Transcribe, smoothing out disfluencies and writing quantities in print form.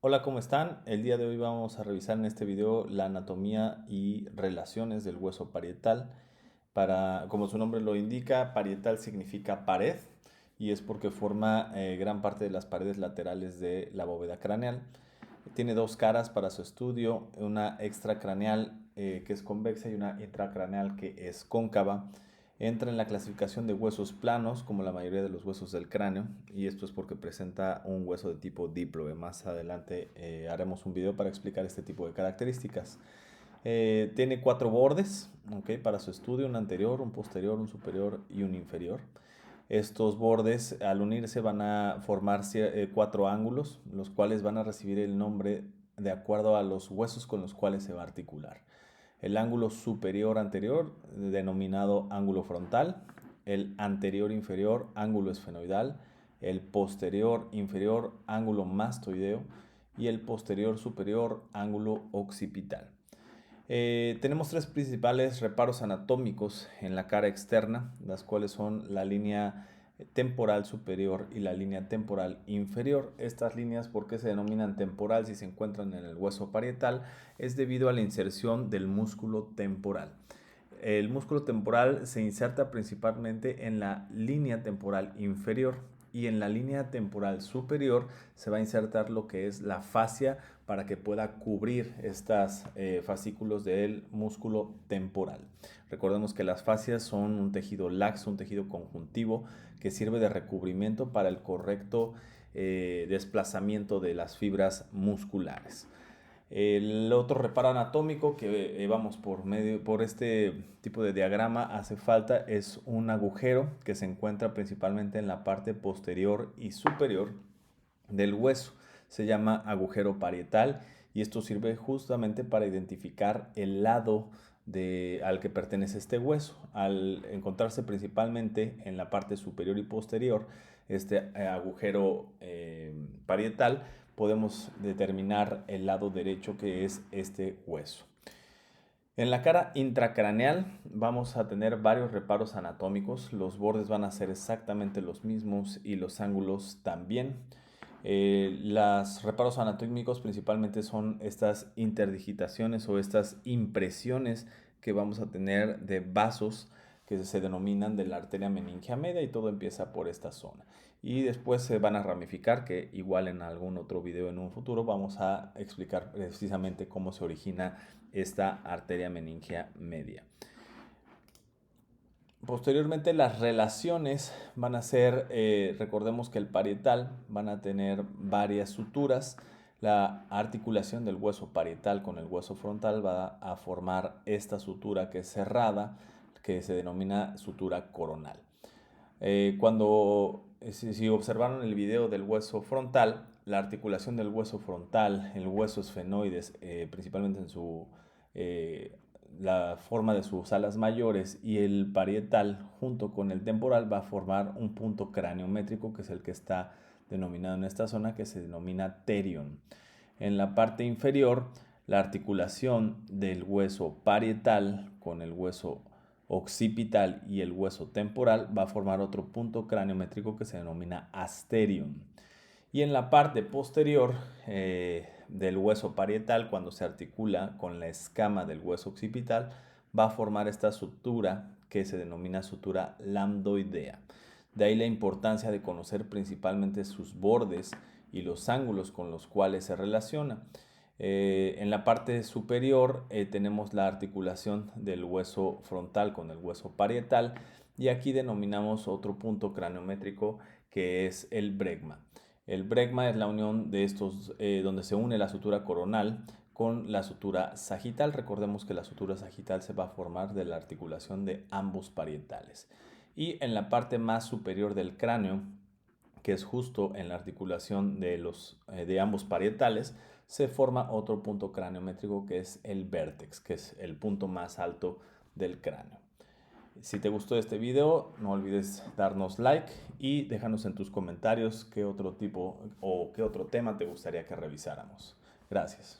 Hola, ¿cómo están? El día de hoy vamos a revisar en este video la anatomía y relaciones del hueso parietal. Como su nombre lo indica, parietal significa pared y es porque forma gran parte de las paredes laterales de la bóveda craneal. Tiene dos caras para su estudio, una extracraneal que es convexa y una intracraneal que es cóncava. Entra en la clasificación de huesos planos, como la mayoría de los huesos del cráneo, y esto es porque presenta un hueso de tipo díploe. Más adelante haremos un video para explicar este tipo de características. Tiene cuatro bordes, ¿okay? Para su estudio, un anterior, un posterior, un superior y un inferior. Estos bordes al unirse van a formar cuatro ángulos, los cuales van a recibir el nombre de acuerdo a los huesos con los cuales se va a articular. El ángulo superior anterior, denominado ángulo frontal, el anterior inferior, ángulo esfenoidal, el posterior inferior, ángulo mastoideo, y el posterior superior, ángulo occipital. Tenemos tres principales reparos anatómicos en la cara externa, las cuales son la línea temporal superior y la línea temporal inferior. Estas líneas, ¿por qué se denominan temporal si se encuentran en el hueso parietal? Es debido a la inserción del músculo temporal. El músculo temporal se inserta principalmente en la línea temporal inferior y en la línea temporal superior se va a insertar lo que es la fascia para que pueda cubrir estas fascículos del músculo temporal. Recordemos que las fascias son un tejido laxo, un tejido conjuntivo que sirve de recubrimiento para el correcto desplazamiento de las fibras musculares. El otro reparo anatómico que vamos por este tipo de diagrama hace falta es un agujero que se encuentra principalmente en la parte posterior y superior del hueso. Se llama agujero parietal y esto sirve justamente para identificar el lado al que pertenece este hueso. Al encontrarse principalmente en la parte superior y posterior, este agujero parietal, podemos determinar el lado derecho que es este hueso. En la cara intracraneal vamos a tener varios reparos anatómicos. Los bordes van a ser exactamente los mismos y los ángulos también. Los reparos anatómicos principalmente son estas interdigitaciones o estas impresiones que vamos a tener de vasos que se denominan de la arteria meningia media, y todo empieza por esta zona. Y después se van a ramificar, que igual en algún otro video en un futuro vamos a explicar precisamente cómo se origina esta arteria meningia media. Posteriormente las relaciones van a ser, recordemos que el parietal van a tener varias suturas. La articulación del hueso parietal con el hueso frontal va a formar esta sutura que es cerrada, que se denomina sutura coronal. Si observaron el video del hueso frontal, la articulación del hueso frontal, el hueso esfenoides, principalmente en la forma de sus alas mayores, y el parietal junto con el temporal va a formar un punto craniométrico que es el que está denominado en esta zona, que se denomina terion. En la parte inferior, la articulación del hueso parietal con el hueso occipital y el hueso temporal va a formar otro punto craniométrico que se denomina asterion. Y en la parte posterior del hueso parietal, cuando se articula con la escama del hueso occipital, va a formar esta sutura que se denomina sutura lambdoidea. De ahí la importancia de conocer principalmente sus bordes y los ángulos con los cuales se relaciona. En la parte superior tenemos la articulación del hueso frontal con el hueso parietal, y aquí denominamos otro punto craniométrico que es el bregma. El bregma es la unión de estos, donde se une la sutura coronal con la sutura sagital. Recordemos que la sutura sagital se va a formar de la articulación de ambos parietales. Y en la parte más superior del cráneo, que es justo en la articulación de ambos parietales, se forma otro punto craniométrico que es el vértex, que es el punto más alto del cráneo. Si te gustó este video, no olvides darnos like y déjanos en tus comentarios qué otro tipo o qué otro tema te gustaría que revisáramos. Gracias.